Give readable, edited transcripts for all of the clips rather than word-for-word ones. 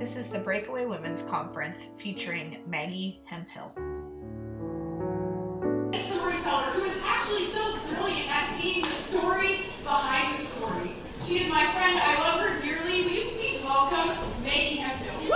This is the Breakaway Women's Conference featuring Maggie Hemphill. A storyteller who is actually so brilliant at seeing the story behind the story. She is my friend. I love her dearly. Will you please welcome Maggie Hemphill?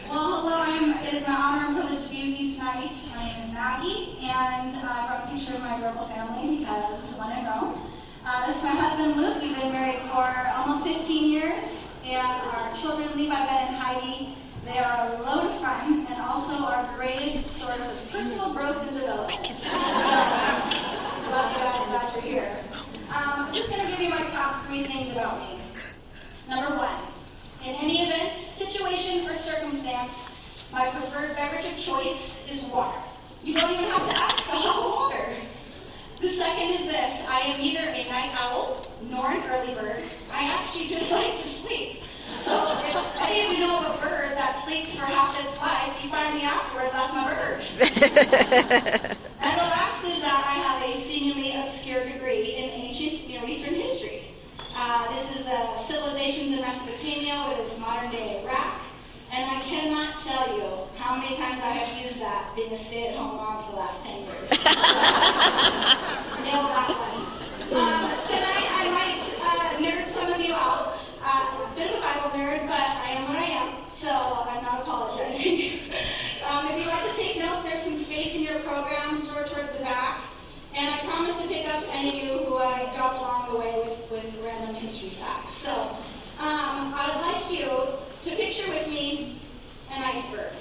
Well, hello, it is my honor and privilege to be with you tonight. My name is Maggie, and I brought a picture of my adorable family because when I grow. This is my husband, Luke. We've been married for almost 15 years, and our children, Levi, Ben, and Heidi, they are a load of fun and also our greatest source of personal growth and development. So, love you guys, glad you're here. I'm just going to give you my top 3 things about me. Number 1. In any event, situation, or circumstance, my preferred beverage of choice is water. You don't even have to ask about water. The second is this: I am neither a night owl nor an early bird. I actually just like to sleep. So if any of you know of a bird that sleeps for half its life, you find me afterwards, that's my bird. And the last is that I have a seemingly obscure degree in ancient Near Eastern history. This is the civilizations in Mesopotamia, what is modern-day Iraq, and I cannot tell you how many times I have used that being a stay-at-home mom for the last 10 years. Nailed that one. Tonight I might nerd some of you out. A bit of a Bible nerd, but I am what I am, so I'm not apologizing. If you'd like to take notes, there's some space in your program, sort of towards the back. And I promise to pick up any of you who I dropped along the way with random history facts. So I'd like you to picture with me an iceberg.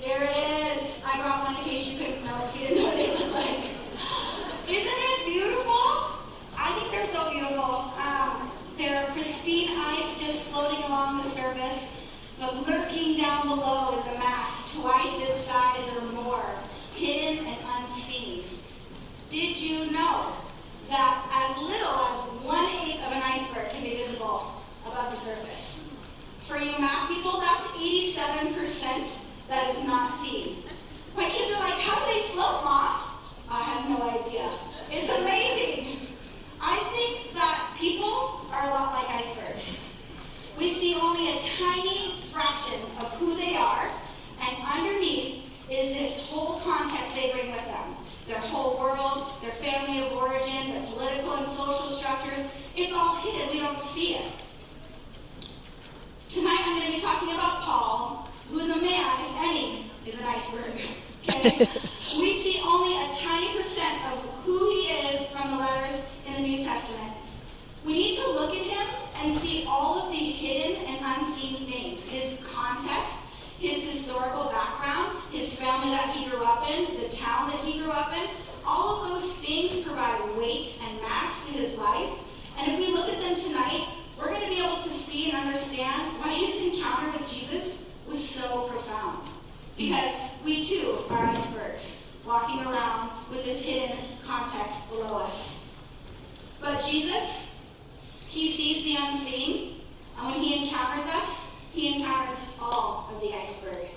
There it is. I brought one in case you couldn't know if you didn't know what they look like. Isn't it beautiful? I think they're so beautiful. They're pristine ice just floating along the surface, but lurking down below is a mass twice its size or more, hidden and unseen. Did you know that as little as 1/8 of an iceberg can be visible above the surface? For you math people, that's 87% that is not seen. My kids are like, how do they float, Mom? I have no idea. It's amazing. I think that people are a lot like icebergs. We see only a tiny fraction of who they are, and underneath is this whole context they bring with them. Their whole world, their family of origin, their political and social structures. It's all hidden. We don't see it. Tonight I'm going to be talking about Paul, who is a man, if any, is an iceberg. Okay? We see only a tiny percent of who he is from the letters in the New Testament. We need to look at him and see all of the hidden and unseen things. His context, his historical background, his family that he grew up in, the town that he grew up in. All of those things provide weight and mass to his life. And if we look at them tonight, we're going to be able to see and understand why his encounter with Jesus was so profound. Because we too are icebergs, walking around with this hidden context below us. But Jesus, he sees the unseen, and when he encounters us, he encounters all of the iceberg.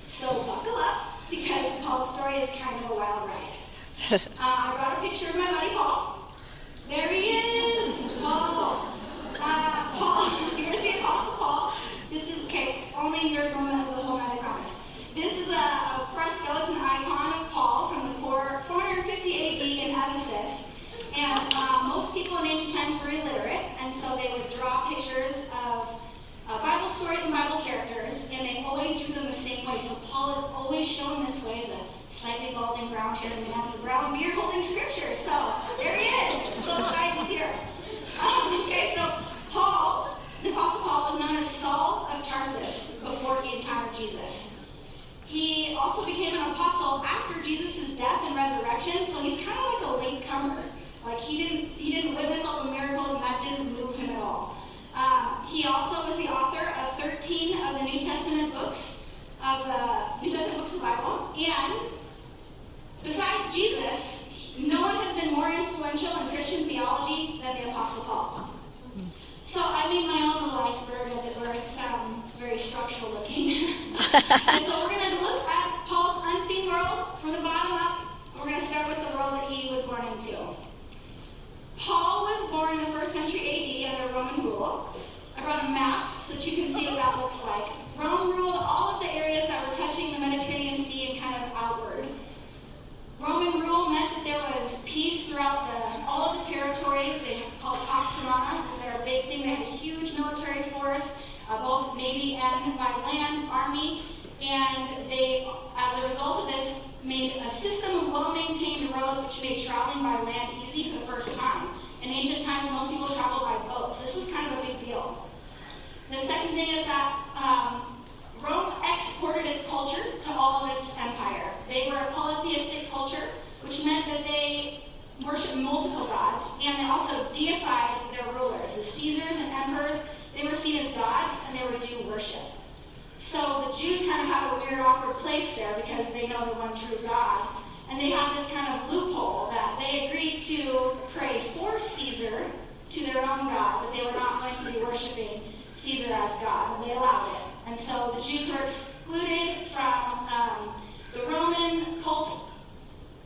So buckle up, because Paul's story is kind of a wild ride. I brought a picture of my buddy Paul. There he is, Paul. Paul, here's the Apostle Paul. This is, okay, only nerd moment of the whole night, I promise. This is a fresco, it's an icon of Paul from the 450 AD in Ephesus. And most people in ancient times were illiterate, and so they would draw pictures of Bible stories and Bible characters, and they always drew them the same way. So Paul is always shown this way as a slightly balding, brown-haired man with a brown beard holding scripture. So there he is. So excited he's here. Okay, so Paul, the Apostle Paul, was known as Saul of Tarsus before he encountered Jesus. He also became an apostle after Jesus' death and resurrection, so he's kind of like a latecomer. Like he didn't witness all the miracles, and that didn't move him at all. He also was the author of 13 of the New Testament books of the Bible, and And so we're going to look at Paul's unseen world from the bottom up. We're going to start with the world that he was born into. Paul was born in the 1st century AD under Roman rule. I brought a map so that you can see what that looks like. Rome ruled all of the areas that were touching the Mediterranean Sea and kind of outward. Roman rule meant that there was peace throughout all of the territories. They called Pax Romana. This is their big thing. They had a huge military force, both Navy and by land, Army. And they, as a result of this, made a system of well-maintained roads which made traveling by land easy for the first time. In ancient times, most people traveled by boats. This was kind of a big deal. The second thing is that Rome exported its culture to all of its empire. They were a polytheistic culture, which meant that they worshiped multiple gods, and they also deified their rulers. The Caesars and emperors, they were seen as gods, and they were due worship. So the Jews kind of have a weird, awkward place there because they know the one true God. And they have this kind of loophole that they agreed to pray for Caesar to their own God, but they were not going to be worshiping Caesar as God, and they allowed it. And so the Jews were excluded from the Roman cult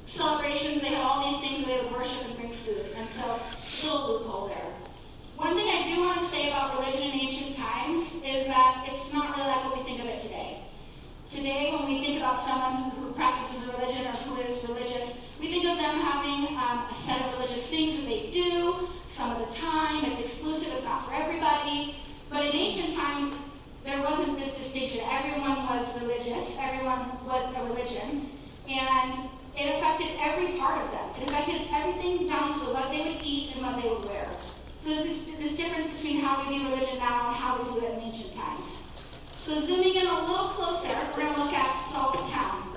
celebrations. They had all these things where they would worship and bring food. And so, a little loophole there. One thing I do want to say about religion in ancient times is that it's not really like what we think of it today. Today, when we think about someone who practices a religion or who is religious, we think of them having a set of religious things that they do some of the time. It's exclusive, it's not for everybody. But in ancient times, there wasn't this distinction. Everyone was religious, everyone was a religion, and it affected every part of them. It affected everything down to what they would eat and what they would wear. So there's this difference between how we view religion now and how we view it in ancient times. So zooming in a little closer, we're going to look at Saul's town.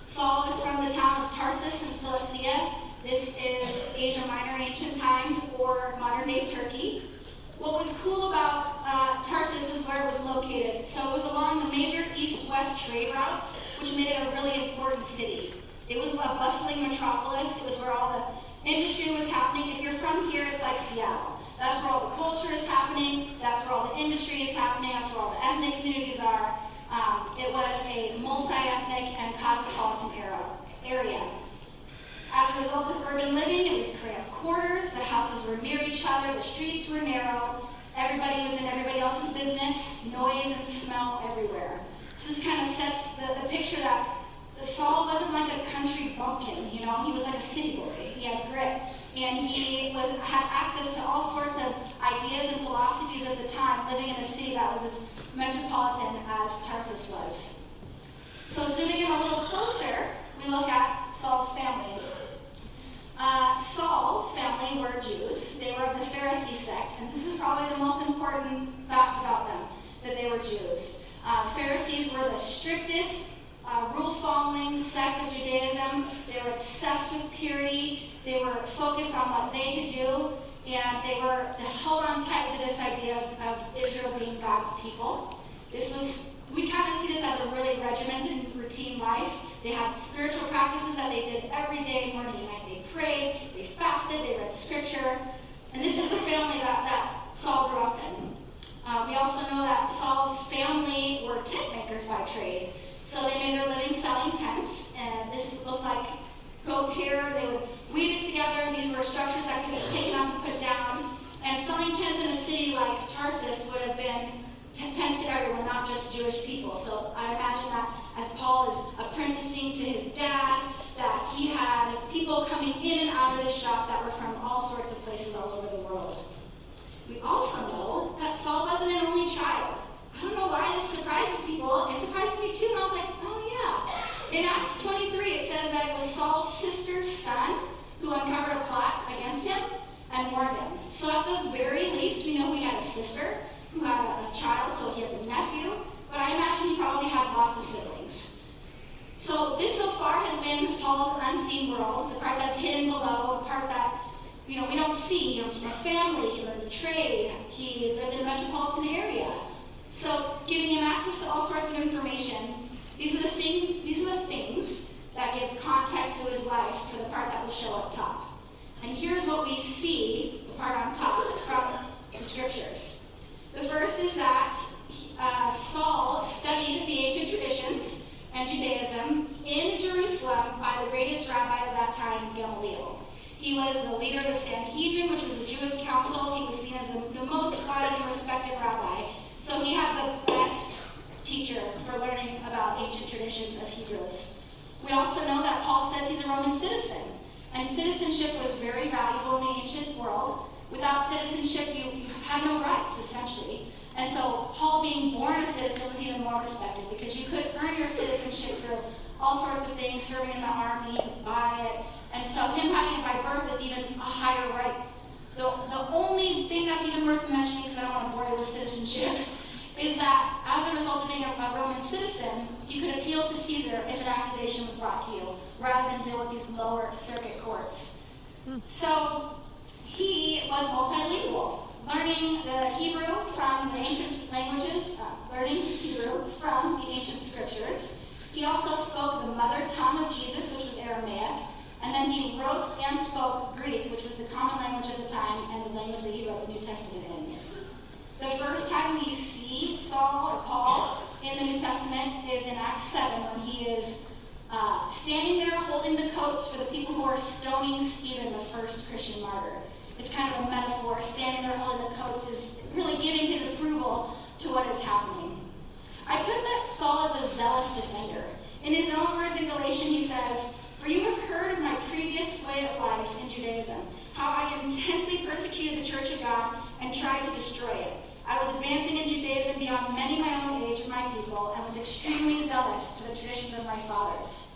Saul was from the town of Tarsus in Cilicia. This is Asia Minor in ancient times, or modern-day Turkey. What was cool about Tarsus was where it was located. So it was along the major east-west trade routes, which made it a really important city. It was a bustling metropolis. It was where all the industry was happening. If you're from here, it's like Seattle. That's where all the culture is happening. That's where all the industry is happening. That's where all the ethnic communities are. It was a multi-ethnic and cosmopolitan area. As a result of urban living, it was cramped quarters. The houses were near each other. The streets were narrow. Everybody was in everybody else's business. Noise and smell everywhere. So this kind of sets the picture that Saul wasn't like a country bumpkin, you know. He was like a city boy. He had grit, and he had access to all sorts of ideas and philosophies of the time, living in a city that was as metropolitan as Tarsus was. So zooming in a little closer, we look at Saul's family. Saul's family were Jews. They were of the Pharisee sect, and this is probably the most important fact about them, that they were Jews. Pharisees were the strictest rule-following sect of Judaism. They were obsessed with purity. They were focused on what they could do, and they held on tight to this idea of Israel being God's people. We kind of see this as a really regimented routine life. They had spiritual practices that they did every day, morning and night. They prayed, they fasted, they read scripture, and this is the family that Saul grew up in. We also know that Saul's family were tent makers by trade. So they made their living selling tents, and this looked like goat hair. They would weave it together. These were structures that could be taken up and put down. And selling tents in a city like Tarsus would have been tents to everyone, not just Jewish people. So I imagine that as Paul is apprenticing to his dad, that he had people coming in and out of his shop that were from all sorts of places all over the world. We also know that Saul wasn't an only child. I don't know why this surprises people. It surprised me too, and I was like, oh yeah. In Acts 23, it says that it was Saul's sister's son who uncovered a plot against him and warned him. So at the very least, we know he had a sister who had a child, so he has a nephew, but I imagine he probably had lots of siblings. So this so far has been Paul's unseen world, the part that's hidden below, the part that we don't see. He was from a family, he learned to trade, he lived in a metropolitan area. So giving him access to all sorts of information, these are the things that give context to his life for the part that will show up top. And here's what we see, the part on top, from the scriptures. The first is that Saul studied the ancient and Judaism in Jerusalem by the greatest rabbi of that time, Gamaliel. He was the leader of the Sanhedrin, which was a Jewish council. He was seen as the most wise and respected rabbi. So he had the best teacher for learning about ancient traditions of Hebrews. We also know that Paul says he's a Roman citizen, and citizenship was very valuable in the ancient world. Without citizenship, you had no rights, essentially. And so Paul being born a citizen was even more respected because you could earn your citizenship through all sorts of things, serving in the army, you could buy it. And so him having it by birth is even a higher right. The only thing that's even worth mentioning, because I don't want to bore you with citizenship, is that as a result of being a Roman citizen, you could appeal to Caesar if an accusation was brought to you, rather than deal with these lower circuit courts. So he was multilingual, learning the Hebrew from the ancient languages, learning Hebrew from the ancient scriptures. He also spoke the mother tongue of Jesus, which was Aramaic, and then he wrote and spoke Greek, which was the common language of the time and the language that he wrote the New Testament in. The first time we see Saul or Paul in the New Testament is in Acts 7, when he is standing there holding the coats for the people who are stoning Stephen, the first Christian martyr. It's kind of a metaphor. Standing there holding the coats is really giving his approval to what is happening. I put that Saul is a zealous defender. In his own words in Galatians, he says, "For you have heard of my previous way of life in Judaism, how I intensely persecuted the church of God and tried to destroy it. I was advancing in Judaism beyond many my own age of my people and was extremely zealous for the traditions of my fathers."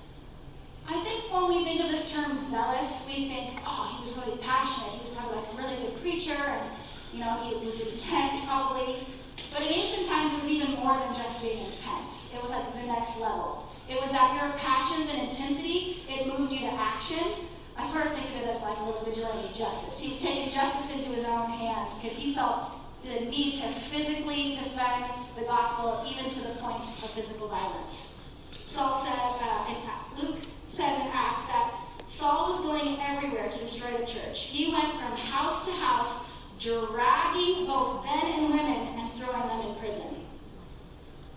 I think when we think of this term zealous, we think, oh, he was really passionate. He was probably like a really good preacher, and he was intense probably. But in ancient times, it was even more than just being intense. It was like the next level. It was that your passions and intensity, it moved you to action. I sort of think of it as like a little vigilante justice. He was taking justice into his own hands because he felt the need to physically defend the gospel, even to the point of physical violence. Saul said, Luke says in Acts that Saul was going everywhere to destroy the church. He went from house to house, dragging both men and women and throwing them in prison.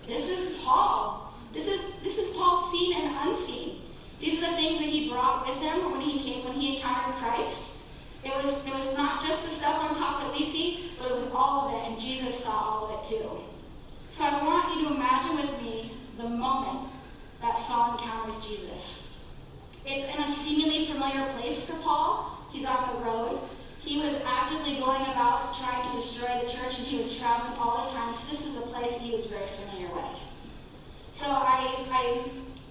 This is Paul. This is Paul seen and unseen. These are the things that he brought with him when he encountered Christ. It was not just the stuff on top that we see, but it was all of it, and Jesus saw all of it too. So I want you to imagine with me the moment that Saul encounters Jesus. It's in a seemingly familiar place for Paul. He's on the road. He was actively going about trying to destroy the church, and he was traveling all the time. So this is a place he was very familiar with. So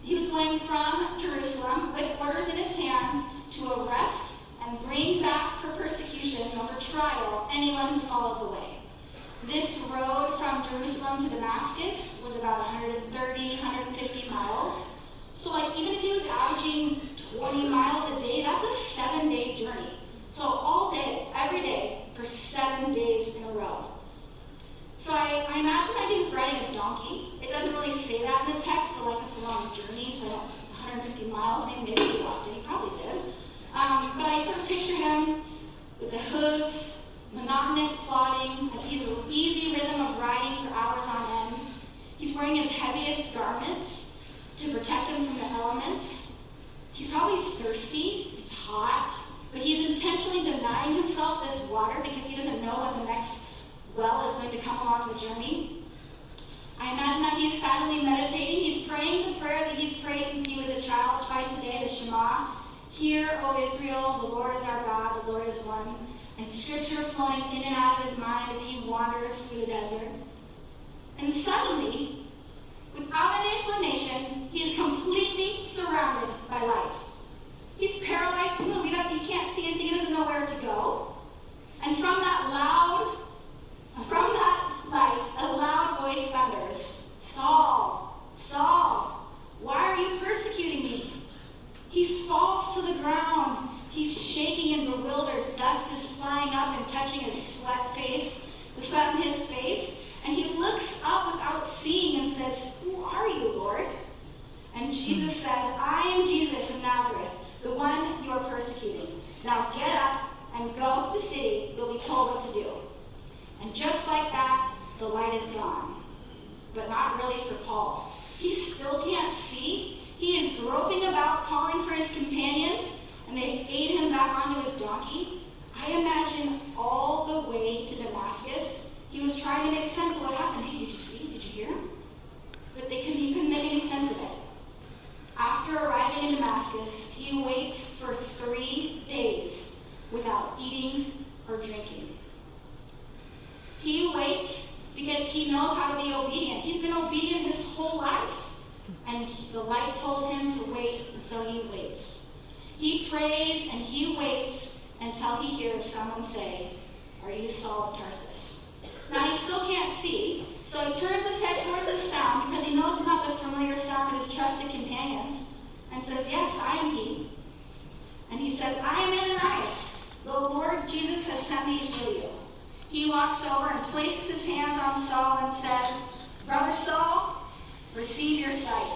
he was going from Jerusalem with orders in his hands to arrest and bring back for persecution, for trial, anyone who followed the way. This road from Jerusalem to Damascus was about 130, 150 miles. So even if he was averaging 20 miles a day, that's a 7-day journey. So all day, every day, for 7 days in a row. So I imagine that he was riding a donkey. It doesn't really say that in the text, but it's a long journey, so 150 miles, maybe he walked it, he probably did. But I sort of picture him with the hooves, monotonous plodding, as he's an easy rhythm of riding for hours on end. He's wearing his heaviest garments to protect him from the elements. He's probably thirsty, it's hot, but he's intentionally denying himself this water because he doesn't know when the next well is going to come along the journey. I imagine that he's silently meditating. He's praying the prayer that he's prayed since he was a child, twice a day, the Shema. "Hear, O Israel, the Lord is our God, the Lord is one." And scripture flowing in and out of his mind as he wanders through the desert. And suddenly, without an explanation, he is completely surrounded by light. He's paralyzed to move. He can't see anything. He doesn't know where to go. And from that light, a loud voice thunders, "Saul, Saul, why are you persecuting me?" He falls to the ground. He's shaking and bewildered. Dust is flying up and touching his the sweat in his face. And he looks up without seeing and says, "Who are you, Lord?" And Jesus says, "I am Jesus of Nazareth, the one you are persecuting. Now get up and go to the city. You'll be told what to do." And just like that, the light is gone. But not really for Paul. He still can't see, imagine all the way to Damascus, he was trying to make sense of what happened. Hey, did you see? Did you hear? But he couldn't make any sense of it. After arriving in Damascus, he waits for 3 days without eating or drinking. He waits because he knows how to be obedient. He's been obedient his whole life. And the light told him to wait, and so he waits. He prays and he waits until he hears someone say, "Are you Saul of Tarsus?" Now he still can't see, so he turns his head towards the sound because he knows it's not the familiar sound of his trusted companions, and says, "Yes, I am he." And he says, "I am Ananias. The Lord Jesus has sent me to heal you." He walks over and places his hands on Saul and says, "Brother Saul, receive your sight.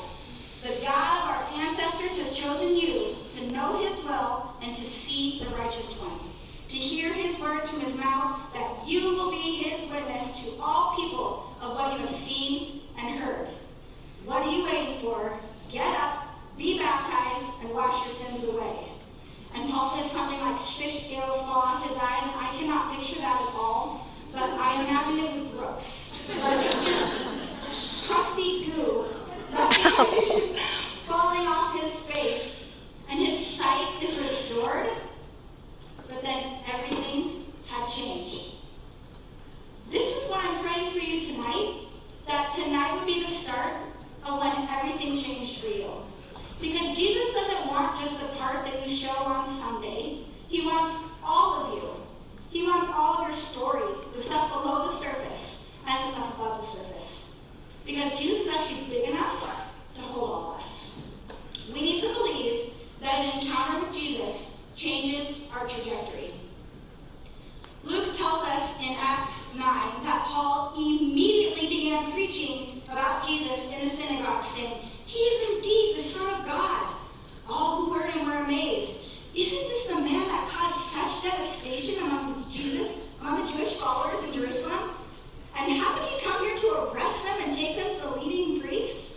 The God of our ancestors has chosen you to know his will and to see the righteous one, to hear his words from his mouth, that you will be his witness to all people of what you have seen and heard. What are you waiting for? Get up, be baptized, and wash your sins away." And Paul says something like fish scales fall off his eyes, and I cannot picture that at all, but I imagine it was gross. Like just crusty goo falling off his face, and his sight is restored, but then everything had changed. This is what I'm praying for you tonight, that tonight would be the start of when everything changed for you. Because Jesus doesn't want just the part that you show on Sunday. He wants all of you. He wants all of your story, the stuff below the surface and the stuff above the surface. Because Jesus is actually big enough to hold all of us. We need to believe that an encounter with Jesus changes our trajectory. Luke tells us in Acts 9 that Paul immediately began preaching about Jesus in the synagogue, saying, "He is indeed the Son of God." All who heard him were amazed. "Isn't this the man that caused such devastation among the Jewish followers in Jerusalem? And hasn't he come here to arrest them and take them to the leading priests?"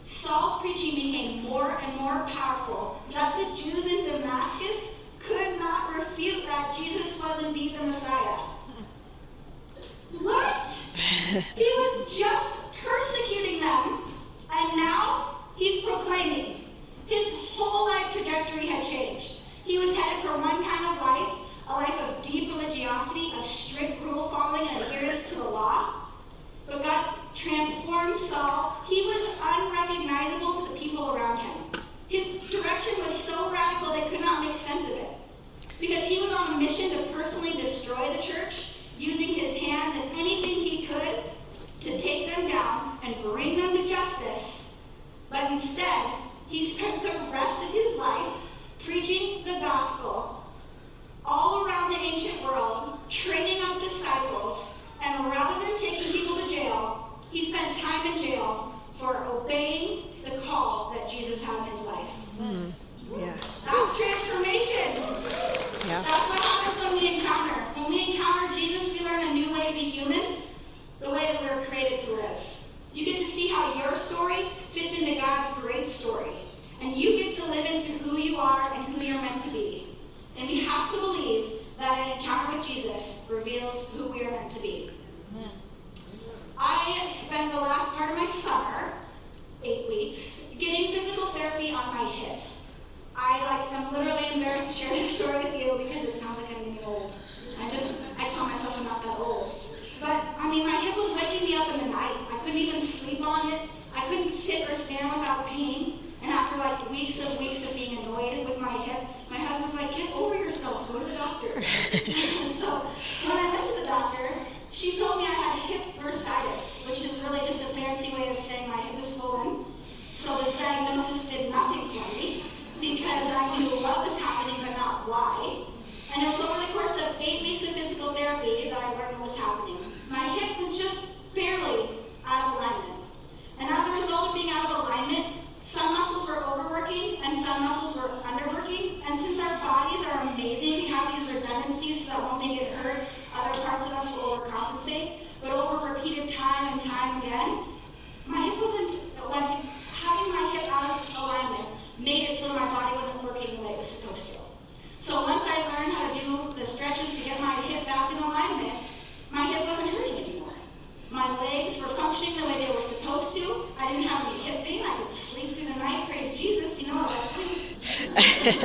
Saul's preaching became more and more powerful, that the Jews in Damascus could not refute that Jesus was indeed the Messiah. What? He was just persecuting them, and now he's proclaiming. His whole life trajectory had changed. He was headed for one kind of life, a life of deep religiosity, of strict rule following and adherence to the law. But God transformed Saul. He was unrecognizable to the people around him. His direction was so radical they could not make sense of it. Because he was on a mission to personally destroy the church, using his hands and anything he could to take them down and bring them to justice. But instead, he spent the rest of his life preaching the gospel all around the ancient world, training up disciples, and rather than taking people to jail, he spent time in jail for obeying the call that Jesus had in his life. Yeah. That's transformation. Yeah. That's what happens when we encounter. When we encounter Jesus, we learn a new way to be human, the way that we were created to live. You get to see how your story fits into God's great story. And you get to live into who you are and who you're meant to be. And we have to believe that an encounter with Jesus reveals who we are meant to be. Amen. I spent the last part of my summer, 8 weeks, getting physical therapy on my hip. I'm literally embarrassed to share this story with you because it sounds like I'm getting old. I tell myself I'm not that old. But, my hip was waking me up in the night. I couldn't even sleep on it. I couldn't sit or stand without pain. And after weeks of being annoyed with my hip, my husband's like, "Get over yourself, go to the doctor." So when I went to the doctor, she told me I had hip bursitis, which is really just a fancy way of saying my hip is swollen. So this diagnosis did nothing for me because I knew what was happening but not why. And it was over the course of 8 weeks of physical therapy that I learned what was happening. My hip was just barely out of alignment. And as a result of being out of alignment, some muscles were overworking and some This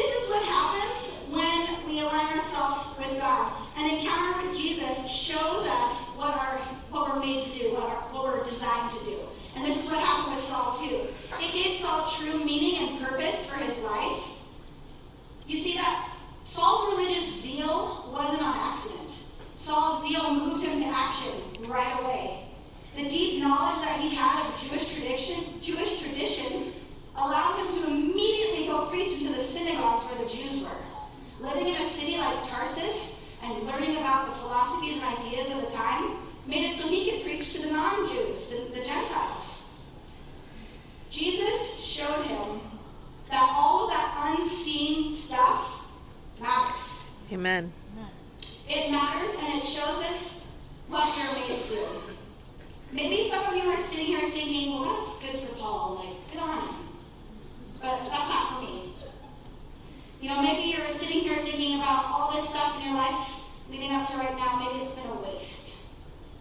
is what happens when we align ourselves with God. An encounter with Jesus shows us what we're made to do, what we're designed to do. And this is what happened with Saul too. It gave Saul true meaning and purpose for his life. You see that Saul's religious zeal wasn't on accident. Saul's zeal moved him to action right away. The deep knowledge that he had of Jewish traditions allowed him to immediately go preach into the synagogues where the Jews were. Living in a city like Tarsus and learning about the philosophies and ideas of the time made it so he could preach to the non-Jews, the Gentiles. Jesus showed him that all of that unseen stuff matters. Amen. It matters, and it shows us what you're made to do. Maybe some of you are sitting here thinking, well, that's good for Paul. Like, good on him. But that's not for me. You know, maybe you're sitting here thinking about all this stuff in your life leading up to right now. Maybe it's been a waste.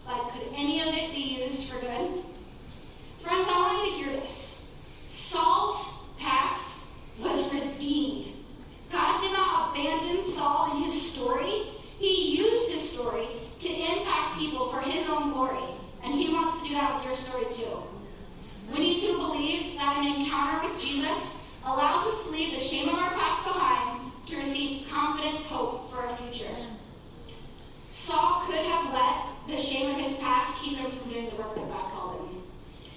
Like, could any of it be used for good? Friends, I want you to hear this. Saul's past was redeemed. God did not abandon Saul in his story. He used his story to impact people for his own glory. And he wants to do that with your story too. We need to believe that an encounter with Jesus allows us to leave the shame of our past behind to receive confident hope for our future. Saul could have let the shame of his past keep him from doing the work that God called him.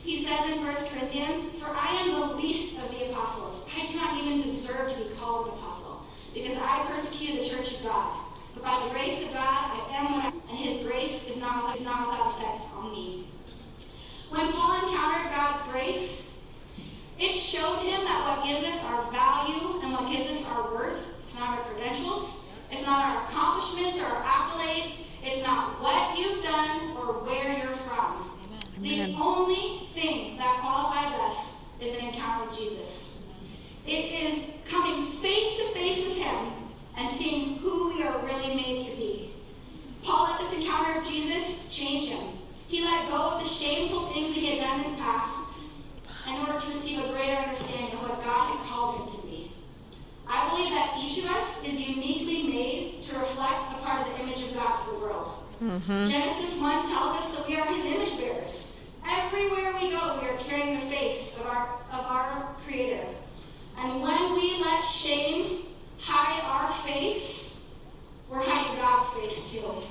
He says in 1 Corinthians, "For I am the least of the apostles. I do not even deserve to be called an apostle, because I persecuted the church of God. But by the grace of God, I am what I am, and his grace is not without effect on me." When Paul encountered God's grace, it showed him that what gives us our value and what gives us our worth, it's not our credentials, it's not our accomplishments or our accolades, it's not what you've done or where you're from. Amen. The only thing that qualifies us is an encounter with Jesus. It is coming face to face with him and seeing who we are really made to be. Paul let this encounter of Jesus change him. He let go of the shameful things he had done in his past in order to receive a greater understanding of what God had called him to be. I believe that each of us is uniquely made to reflect a part of the image of God to the world. Mm-hmm. Genesis 1 tells us that we are his image bearers. Everywhere we go, we are carrying the face of our Creator. And when we let shame hide our face, we're hiding God's face too.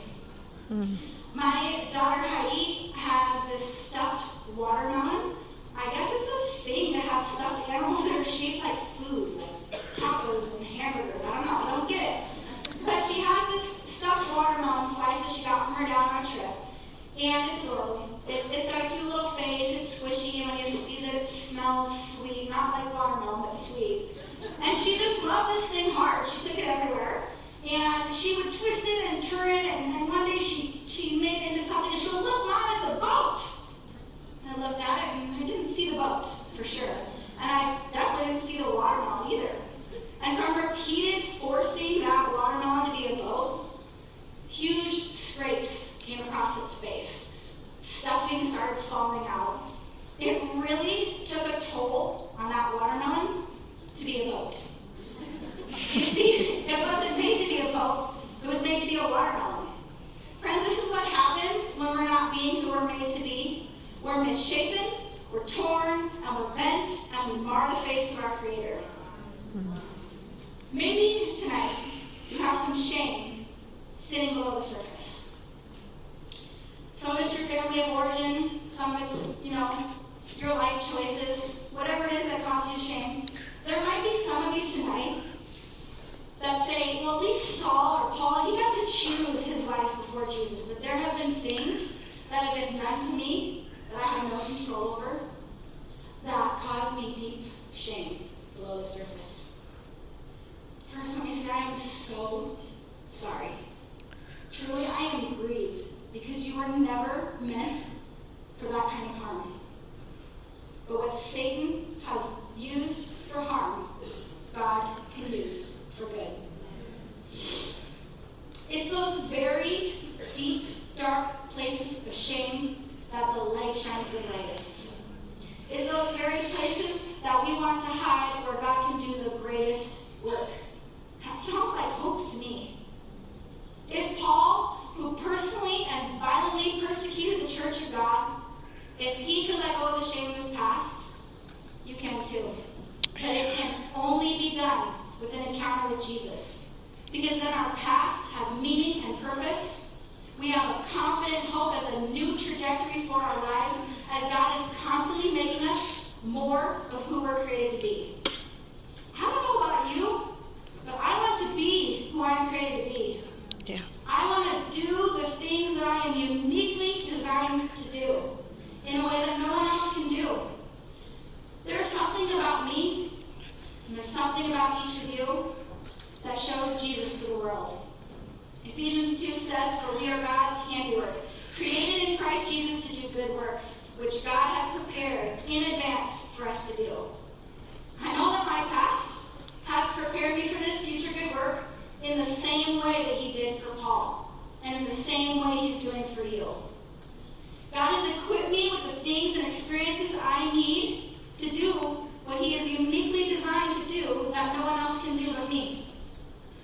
Mm. My daughter Heidi has this stuffed watermelon. I guess it's a thing to have stuffed animals that are shaped like food, like tacos and hamburgers. I don't get it. But she has this stuffed watermelon slice that she got from her dad on a trip. And it's adorable. It's got a cute little face, it's squishy, and when you squeeze it, it smells sweet. Not like watermelon, but sweet. And she just loved this thing hard. She took it everywhere. And she would twist it and turn it, and one day she made it into something, and she goes, "Look, Mom, it's a boat!" And I looked at it, and I didn't see the boat, for sure. And I definitely didn't see the watermelon either. And from repeated forcing that watermelon to be a boat, huge scrapes came across its face. Stuffing started falling out. It really took a toll on that watermelon to be a boat. You see, it wasn't made to be a boat, it was made to be a watermelon. Friends, this is what happens when we're not being who we're made to be. We're misshapen, we're torn, and we're bent, and we mar the face of our Creator. Maybe tonight you have some shame sitting below the surface. Some of it's your family of origin, some of it's, your life choices, whatever it is that causes you shame. There might be some of you tonight that say, well, at least Saul or Paul, he got to choose his life before Jesus, but there have been things that have been done to me that I have no control over that caused me deep shame below the surface. First, let me say I am so sorry. Truly, I am grieved because you were never meant for that kind of harm. But what Satan has used for harm, God can use for good. It's those very deep, dark places of shame that the light shines the brightest. It's those very places that that we want to hide where God can do the greatest work. That sounds like hope to me. If Paul, who personally and violently persecuted the church of God, if he could let go of the shame of his past, you can too. But it can only be done with an encounter with Jesus. Because then our past has meaning and purpose. We have a confident hope as a new trajectory for our lives, as God is constantly making us more of who we're created to be. I don't know about you, but I want to be who I'm created to be. Yeah. I want to do the things that I am uniquely designed to do in a way that no one else can do. There's something about me, and there's something about each of you that shows Jesus to the world. Ephesians 2 says, "For we are God's handiwork, created in Christ Jesus to do good works, which God has prepared in advance for us to do." I know that my past has prepared me for this future good work in the same way that he did for Paul, and in the same way he's doing for you. God has equipped me with the things and experiences I need to do what he is uniquely designed to do that no one else can do but me.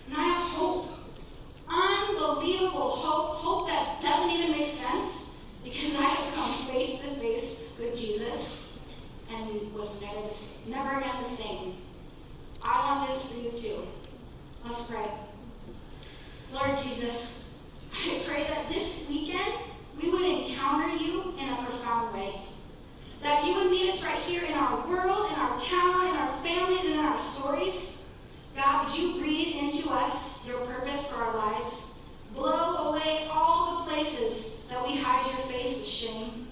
And I have hope. Unbelievable hope that doesn't even make sense, because I have come face to face with Jesus and was never again the same. I want this for you too. Let's pray. Lord Jesus, I pray that this weekend we would encounter you in a profound way. That you would meet us right here in our world, in our town, in our families, and in our stories. God, would you breathe into us your purpose for our lives? Blow away all the places that we hide your face with shame.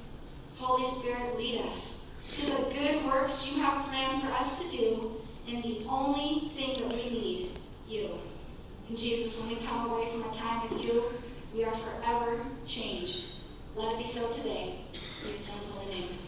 Holy Spirit, lead us to the good works you have planned for us to do in the only thing that we need, you. And Jesus, when we come away from a time with you, we are forever changed. Let it be so today. In your son's holy name.